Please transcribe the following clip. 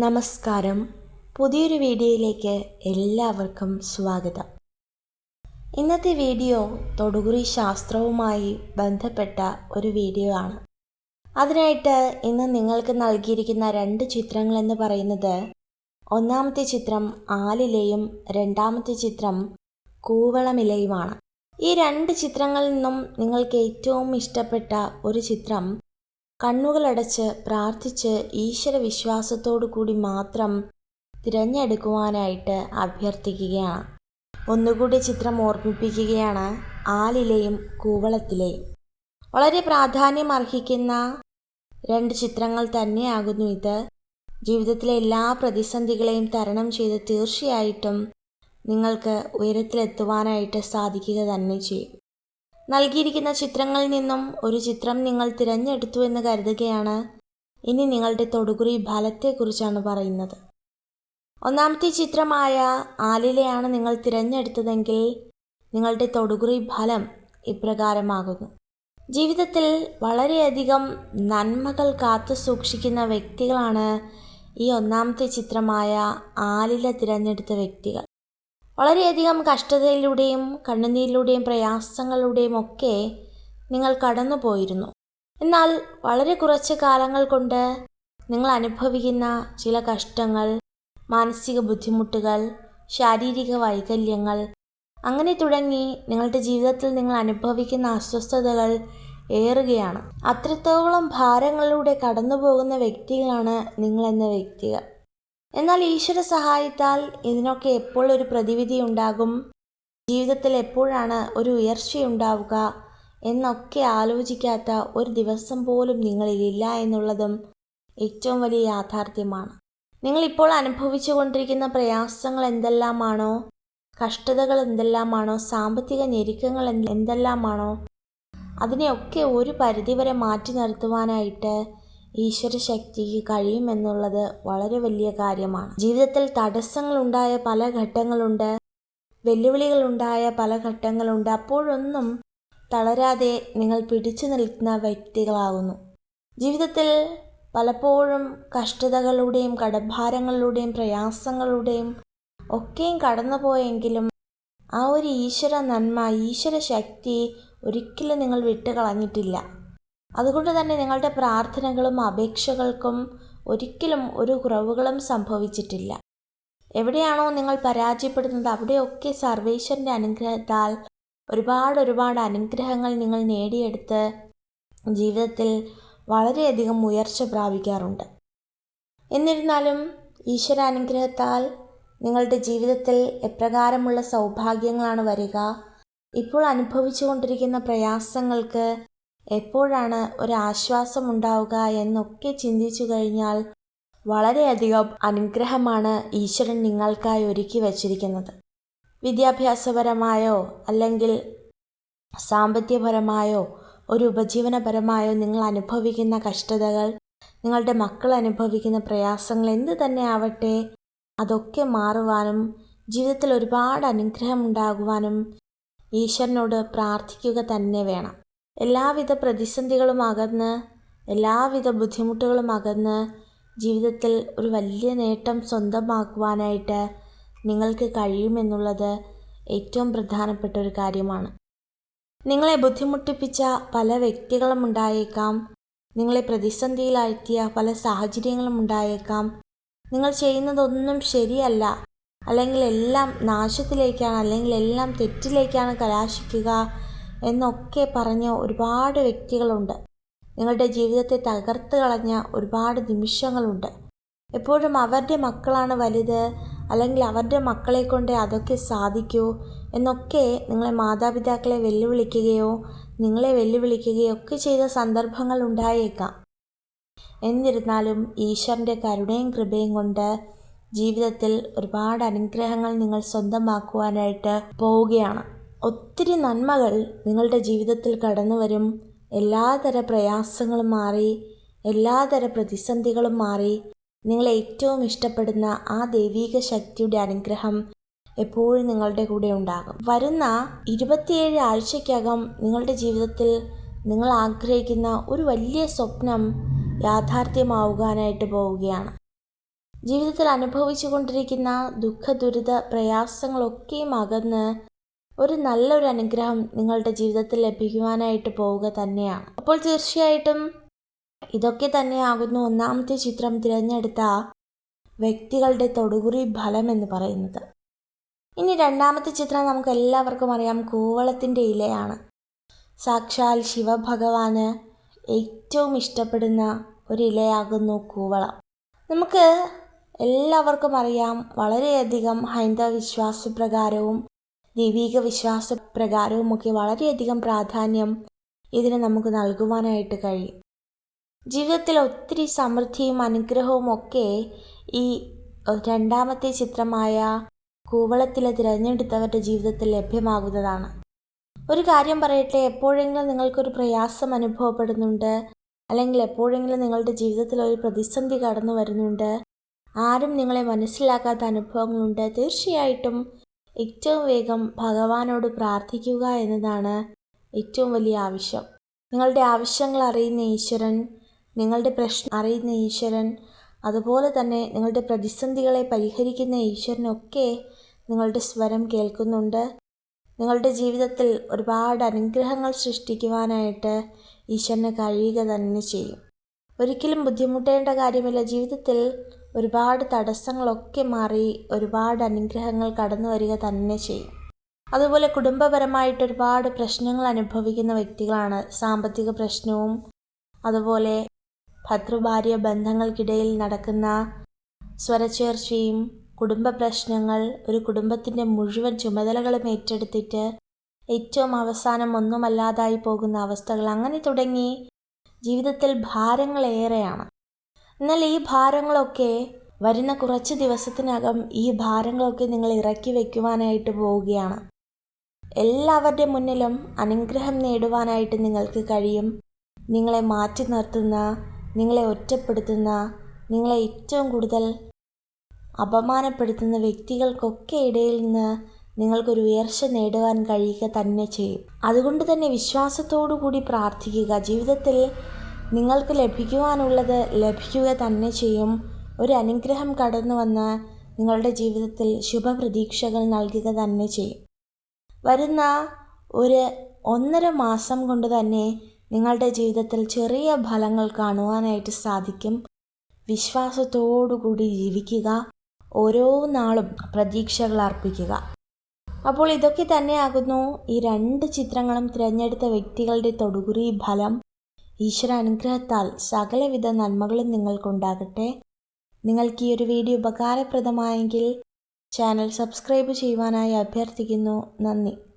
നമസ്കാരം. പുതിയൊരു വീഡിയോയിലേക്ക് എല്ലാവർക്കും സ്വാഗതം. ഇന്നത്തെ വീഡിയോ തൊടുകുറി ശാസ്ത്രവുമായി ബന്ധപ്പെട്ട ഒരു വീഡിയോ ആണ്. അതിനായിട്ട് ഇന്ന് നിങ്ങൾക്ക് നൽകിയിരിക്കുന്ന 2 ചിത്രങ്ങളെന്ന് പറയുന്നത്, ഒന്നാമത്തെ ചിത്രം ആലിലയും രണ്ടാമത്തെ ചിത്രം കൂവളമിലയുമാണ്. ഈ 2 ചിത്രങ്ങളിൽ നിന്നും നിങ്ങൾക്ക് ഏറ്റവും ഇഷ്ടപ്പെട്ട ഒരു ചിത്രം കണ്ണുകളടച്ച് പ്രാർത്ഥിച്ച് ഈശ്വര വിശ്വാസത്തോടു കൂടി മാത്രം തിരഞ്ഞെടുക്കുവാനായിട്ട് അഭ്യർത്ഥിക്കുകയാണ്. ഒന്നുകൂടി ചിത്രം ഓർമ്മിപ്പിക്കുകയാണ്, ആലിലയും കൂവളത്തിലെയും. വളരെ പ്രാധാന്യം അർഹിക്കുന്ന 2 ചിത്രങ്ങൾ തന്നെയാകുന്നു ഇത്. ജീവിതത്തിലെ എല്ലാ പ്രതിസന്ധികളെയും തരണം ചെയ്ത് തീർച്ചയായിട്ടും നിങ്ങൾക്ക് ഉയരത്തിലെത്തുവാനായിട്ട് സാധിക്കുക തന്നെ ചെയ്യും. നൽകിയിരിക്കുന്ന ചിത്രങ്ങളിൽ നിന്നും ഒരു ചിത്രം നിങ്ങൾ തിരഞ്ഞെടുത്തു എന്ന് കരുതുകയാണ്. ഇനി നിങ്ങളുടെ തൊടുകുറി ഫലത്തെക്കുറിച്ചാണ് പറയുന്നത്. ഒന്നാമത്തെ ചിത്രമായ ആലിലയാണ് നിങ്ങൾ തിരഞ്ഞെടുത്തതെങ്കിൽ നിങ്ങളുടെ തൊടുകുറി ഫലം ഇപ്രകാരമാകുന്നു. ജീവിതത്തിൽ വളരെയധികം നന്മകൾ കാത്തു സൂക്ഷിക്കുന്ന വ്യക്തികളാണ് ഈ ഒന്നാമത്തെ ചിത്രമായ ആലില തിരഞ്ഞെടുത്ത വ്യക്തികൾ. വളരെയധികം കഷ്ടതയിലൂടെയും കണ്ണുനീരിലൂടെയും പ്രയാസങ്ങളിലൂടെയും ഒക്കെ നിങ്ങൾ കടന്നു പോയിരുന്നു. എന്നാൽ വളരെ കുറച്ച് കാലങ്ങൾ കൊണ്ട് നിങ്ങൾ അനുഭവിക്കുന്ന ചില കഷ്ടങ്ങൾ, മാനസിക ബുദ്ധിമുട്ടുകൾ, ശാരീരിക വൈകല്യങ്ങൾ, അങ്ങനെ തുടങ്ങി നിങ്ങളുടെ ജീവിതത്തിൽ നിങ്ങൾ അനുഭവിക്കുന്ന അസ്വസ്ഥതകൾ ഏറുകയാണ്. അത്രത്തോളം ഭാരങ്ങളിലൂടെ കടന്നു പോകുന്ന വ്യക്തികളാണ് നിങ്ങളെന്ന വ്യക്തികൾ. എന്നാൽ ഈശ്വര സഹായത്താൽ ഇതിനൊക്കെ എപ്പോൾ ഒരു പ്രതിവിധി ഉണ്ടാകും, ജീവിതത്തിൽ എപ്പോഴാണ് ഒരു ഉയർച്ചയുണ്ടാവുക എന്നൊക്കെ ആലോചിക്കാത്ത ഒരു ദിവസം പോലും നിങ്ങളിലില്ല എന്നുള്ളതും ഏറ്റവും വലിയ യാഥാർത്ഥ്യമാണ്. നിങ്ങളിപ്പോൾ അനുഭവിച്ചു കൊണ്ടിരിക്കുന്ന പ്രയാസങ്ങൾ എന്തെല്ലാമാണോ, കഷ്ടതകൾ എന്തെല്ലാമാണോ, സാമ്പത്തിക ഞെരുക്കങ്ങൾ എന്തെല്ലാമാണോ, അതിനെയൊക്കെ ഒരു പരിധിവരെ മാറ്റി നിർത്തുവാനായിട്ട് ഈശ്വര ശക്തിക്ക് കഴിയുമെന്നുള്ളത് വളരെ വലിയ കാര്യമാണ്. ജീവിതത്തിൽ തടസ്സങ്ങളുണ്ടായ പല ഘട്ടങ്ങളുണ്ട്, വെല്ലുവിളികളുണ്ടായ പല ഘട്ടങ്ങളുണ്ട്. അപ്പോഴൊന്നും തളരാതെ നിങ്ങൾ പിടിച്ചു നിൽക്കുന്ന വ്യക്തികളാകുന്നു. ജീവിതത്തിൽ പലപ്പോഴും കഷ്ടതകളിലൂടെയും കടഭാരങ്ങളിലൂടെയും പ്രയാസങ്ങളിലൂടെയും ഒക്കെയും കടന്നുപോയെങ്കിലും ആ ഒരു ഈശ്വര നന്മ, ഈശ്വര ശക്തി ഒരിക്കലും നിങ്ങൾ വിട്ടുകളഞ്ഞിട്ടില്ല. അതുകൊണ്ട് തന്നെ നിങ്ങളുടെ പ്രാർത്ഥനകളും അപേക്ഷകൾക്കും ഒരിക്കലും ഒരു കുറവുകളും സംഭവിച്ചിട്ടില്ല. എവിടെയാണോ നിങ്ങൾ പരാജയപ്പെടുന്നത് അവിടെയൊക്കെ സർവേശ്വരൻ്റെ അനുഗ്രഹത്താൽ ഒരുപാട് അനുഗ്രഹങ്ങൾ നിങ്ങൾ നേടിയെടുത്ത് ജീവിതത്തിൽ വളരെയധികം ഉയർച്ച പ്രാപിക്കാറുണ്ട്. എന്നിരുന്നാലും ഈശ്വരാനുഗ്രഹത്താൽ നിങ്ങളുടെ ജീവിതത്തിൽ എപ്രകാരമുള്ള സൗഭാഗ്യങ്ങളാണ് വരിക, ഇപ്പോൾ അനുഭവിച്ചു കൊണ്ടിരിക്കുന്ന പ്രയാസങ്ങൾക്ക് എപ്പോഴാണ് ഒരാശ്വാസം ഉണ്ടാവുക എന്നൊക്കെ ചിന്തിച്ചു കഴിഞ്ഞാൽ വളരെയധികം അനുഗ്രഹമാണ് ഈശ്വരൻ നിങ്ങൾക്കായി ഒരുക്കി വച്ചിരിക്കുന്നത്. വിദ്യാഭ്യാസപരമായോ അല്ലെങ്കിൽ സാമ്പത്തികപരമായോ ഒരു ഉപജീവനപരമായോ നിങ്ങൾ അനുഭവിക്കുന്ന കഷ്ടതകൾ, നിങ്ങളുടെ മക്കൾ അനുഭവിക്കുന്ന പ്രയാസങ്ങൾ എന്ത് തന്നെ ആവട്ടെ, അതൊക്കെ മാറുവാനും ജീവിതത്തിൽ ഒരുപാട് അനുഗ്രഹം ഉണ്ടാകുവാനും ഈശ്വരനോട് പ്രാർത്ഥിക്കുക തന്നെ വേണം. എല്ലാവിധ പ്രതിസന്ധികളും അകന്ന്, എല്ലാവിധ ബുദ്ധിമുട്ടുകളും അകന്ന് ജീവിതത്തിൽ ഒരു വലിയ നേട്ടം സ്വന്തമാക്കുവാനായിട്ട് നിങ്ങൾക്ക് കഴിയുമെന്നുള്ളത് ഏറ്റവും പ്രധാനപ്പെട്ട ഒരു കാര്യമാണ്. നിങ്ങളെ ബുദ്ധിമുട്ടിപ്പിച്ച പല വ്യക്തികളും ഉണ്ടായേക്കാം, നിങ്ങളെ പ്രതിസന്ധിയിലാഴ്ത്തിയ പല സാഹചര്യങ്ങളും ഉണ്ടായേക്കാം. നിങ്ങൾ ചെയ്യുന്നതൊന്നും ശരിയല്ല, അല്ലെങ്കിൽ എല്ലാം നാശത്തിലേക്കാണ്, അല്ലെങ്കിൽ എല്ലാം തെറ്റിലേക്കാണ് കലാശിക്കുക എന്നൊക്കെ പറഞ്ഞ ഒരുപാട് വ്യക്തികളുണ്ട്. നിങ്ങളുടെ ജീവിതത്തെ തകർത്ത് കളഞ്ഞ ഒരുപാട് നിമിഷങ്ങളുണ്ട്. എപ്പോഴും അവരുടെ മക്കളാണ് വലുത്, അല്ലെങ്കിൽ അവരുടെ മക്കളെ കൊണ്ട് അതൊക്കെ സാധിക്കൂ എന്നൊക്കെ നിങ്ങളെ മാതാപിതാക്കളെ വെല്ലുവിളിക്കുകയോ നിങ്ങളെ വെല്ലുവിളിക്കുകയോ ഒക്കെ ചെയ്ത സന്ദർഭങ്ങൾ ഉണ്ടായേക്കാം. എന്നിരുന്നാലും ഈശ്വരൻ്റെ കരുണയും കൃപയും കൊണ്ട് ജീവിതത്തിൽ ഒരുപാട് അനുഗ്രഹങ്ങൾ നിങ്ങൾ സ്വന്തമാക്കുവാനായിട്ട് പോവുകയാണ്. ഒത്തിരി നന്മകൾ നിങ്ങളുടെ ജീവിതത്തിൽ കടന്നു വരും. എല്ലാതര പ്രയാസങ്ങളും മാറി, എല്ലാതര പ്രതിസന്ധികളും മാറി, നിങ്ങൾ ഏറ്റവും ഇഷ്ടപ്പെടുന്ന ആ ദൈവീക ശക്തിയുടെ അനുഗ്രഹം എപ്പോഴും നിങ്ങളുടെ കൂടെ ഉണ്ടാകും. വരുന്ന 27 ആഴ്ചയ്ക്കകം നിങ്ങളുടെ ജീവിതത്തിൽ നിങ്ങൾ ആഗ്രഹിക്കുന്ന ഒരു വലിയ സ്വപ്നം യാഥാർത്ഥ്യമാവുവാനായിട്ട് പോവുകയാണ്. ജീവിതത്തിൽ അനുഭവിച്ചു കൊണ്ടിരിക്കുന്ന ദുഃഖ ദുരിത പ്രയാസങ്ങളൊക്കെയും അകന്ന് ഒരു നല്ലൊരു അനുഗ്രഹം നിങ്ങളുടെ ജീവിതത്തിൽ ലഭിക്കുവാനായിട്ട് പോവുക തന്നെയാണ്. അപ്പോൾ തീർച്ചയായിട്ടും ഇതൊക്കെ തന്നെയാകുന്നു ഒന്നാമത്തെ ചിത്രം തിരഞ്ഞെടുത്ത വ്യക്തികളുടെ തൊടുകുറി ഫലം എന്ന് പറയുന്നത്. ഇനി രണ്ടാമത്തെ ചിത്രം നമുക്ക് എല്ലാവർക്കും അറിയാം, കൂവളത്തിൻ്റെ ഇലയാണ്. സാക്ഷാൽ ശിവഭഗവാന് ഏറ്റവും ഇഷ്ടപ്പെടുന്ന ഒരു ഇലയാകുന്നു കൂവളം. നമുക്ക് എല്ലാവർക്കും അറിയാം, വളരെയധികം ഹൈന്ദവ വിശ്വാസപ്രകാരവും ദൈവിക വിശ്വാസപ്രകാരവും ഒക്കെ വളരെയധികം പ്രാധാന്യം ഇതിന് നമുക്ക് നൽകുവാനായിട്ട് കഴിയും. ജീവിതത്തിൽ ഒത്തിരി സമൃദ്ധിയും അനുഗ്രഹവും ഒക്കെ ഈ രണ്ടാമത്തെ ചിത്രമായ കൂവളത്തിലെ തിരഞ്ഞെടുത്തവരുടെ ജീവിതത്തിൽ ലഭ്യമാകുന്നതാണ്. ഒരു കാര്യം പറയട്ടെ, എപ്പോഴെങ്കിലും നിങ്ങൾക്കൊരു പ്രയാസം അനുഭവപ്പെടുന്നുണ്ട്, അല്ലെങ്കിൽ എപ്പോഴെങ്കിലും നിങ്ങളുടെ ജീവിതത്തിൽ ഒരു പ്രതിസന്ധി കടന്നു വരുന്നുണ്ട്, ആരും നിങ്ങളെ മനസ്സിലാക്കാത്ത അനുഭവങ്ങളുണ്ട്, തീർച്ചയായിട്ടും ഏറ്റവും വേഗം ഭഗവാനോട് പ്രാർത്ഥിക്കുക എന്നതാണ് ഏറ്റവും വലിയ ആവശ്യം. നിങ്ങളുടെ ആവശ്യങ്ങൾ അറിയുന്ന ഈശ്വരൻ, നിങ്ങളുടെ പ്രശ്നം അറിയുന്ന ഈശ്വരൻ, അതുപോലെ തന്നെ നിങ്ങളുടെ പ്രതിസന്ധികളെ പരിഹരിക്കുന്ന ഈശ്വരനൊക്കെ നിങ്ങളുടെ സ്വരം കേൾക്കുന്നുണ്ട്. നിങ്ങളുടെ ജീവിതത്തിൽ ഒരുപാട് അനുഗ്രഹങ്ങൾ സൃഷ്ടിക്കുവാനായിട്ട് ഈശ്വരന് കഴിയുക തന്നെ ചെയ്യും. ഒരിക്കലും ബുദ്ധിമുട്ടേണ്ട കാര്യമില്ല. ജീവിതത്തിൽ ഒരുപാട് തടസ്സങ്ങളൊക്കെ മാറി ഒരുപാട് അനുഗ്രഹങ്ങൾ കടന്നു വരിക തന്നെ ചെയ്യും. അതുപോലെ കുടുംബപരമായിട്ട് ഒരുപാട് പ്രശ്നങ്ങൾ അനുഭവിക്കുന്ന വ്യക്തികളാണ്. സാമ്പത്തിക പ്രശ്നവും അതുപോലെ ഭർതൃഭാര്യ ബന്ധങ്ങൾക്കിടയിൽ നടക്കുന്ന സ്വരച്ചേർച്ചയും കുടുംബ പ്രശ്നങ്ങൾ, ഒരു കുടുംബത്തിൻ്റെ മുഴുവൻ ചുമതലകളും ഏറ്റെടുത്തിട്ട് ഏറ്റവും അവസാനം ഒന്നുമല്ലാതായി പോകുന്ന അവസ്ഥകൾ, അങ്ങനെ തുടങ്ങി ജീവിതത്തിൽ ഭാരങ്ങളേറെയാണ്. എന്നാൽ ഈ ഭാരങ്ങളൊക്കെ വരുന്ന കുറച്ച് ദിവസത്തിനകം ഈ ഭാരങ്ങളൊക്കെ നിങ്ങൾ ഇറക്കി വയ്ക്കുവാനായിട്ട് പോവുകയാണ്. എല്ലാവരുടെ മുന്നിലും അനുഗ്രഹം നേടുവാനായിട്ട് നിങ്ങൾക്ക് കഴിയും. നിങ്ങളെ മാറ്റി നിർത്തുന്ന, നിങ്ങളെ ഒറ്റപ്പെടുത്തുന്ന, നിങ്ങളെ ഏറ്റവും കൂടുതൽ അപമാനപ്പെടുത്തുന്ന വ്യക്തികൾക്കൊക്കെ ഇടയിൽ നിന്ന് നിങ്ങൾക്കൊരു ഉയർച്ച നേടുവാൻ കഴിയുക തന്നെ ചെയ്യും. അതുകൊണ്ട് തന്നെ വിശ്വാസത്തോടു കൂടി പ്രാർത്ഥിക്കുക. ജീവിതത്തിൽ നിങ്ങൾക്ക് ലഭിക്കുവാനുള്ളത് ലഭിക്കുക തന്നെ ചെയ്യും. ഒരു അനുഗ്രഹം കടന്നു വന്ന് നിങ്ങളുടെ ജീവിതത്തിൽ ശുഭപ്രതീക്ഷകൾ നൽകുക തന്നെ ചെയ്യും. വരുന്ന ഒരു 1.5 മാസം കൊണ്ട് തന്നെ നിങ്ങളുടെ ജീവിതത്തിൽ ചെറിയ ഫലങ്ങൾ കാണുവാനായിട്ട് സാധിക്കും. വിശ്വാസത്തോടു കൂടി ജീവിക്കുക. ഓരോ നാളും പ്രതീക്ഷകൾ അർപ്പിക്കുക. അപ്പോൾ ഇതൊക്കെ തന്നെയാകുന്നു ഈ 2 ചിത്രങ്ങളും തിരഞ്ഞെടുത്ത വ്യക്തികളുടെ തൊടുകുറി ഫലം. ഈശ്വര അനുഗ്രഹത്താൽ സകലവിധ നന്മകളും നിങ്ങൾക്കുണ്ടാകട്ടെ. നിങ്ങൾക്ക് ഈ ഒരു വീഡിയോ ഉപകാരപ്രദമായെങ്കിൽ ചാനൽ സബ്സ്ക്രൈബ് ചെയ്യുവാനായി അഭ്യർത്ഥിക്കുന്നു. നന്ദി.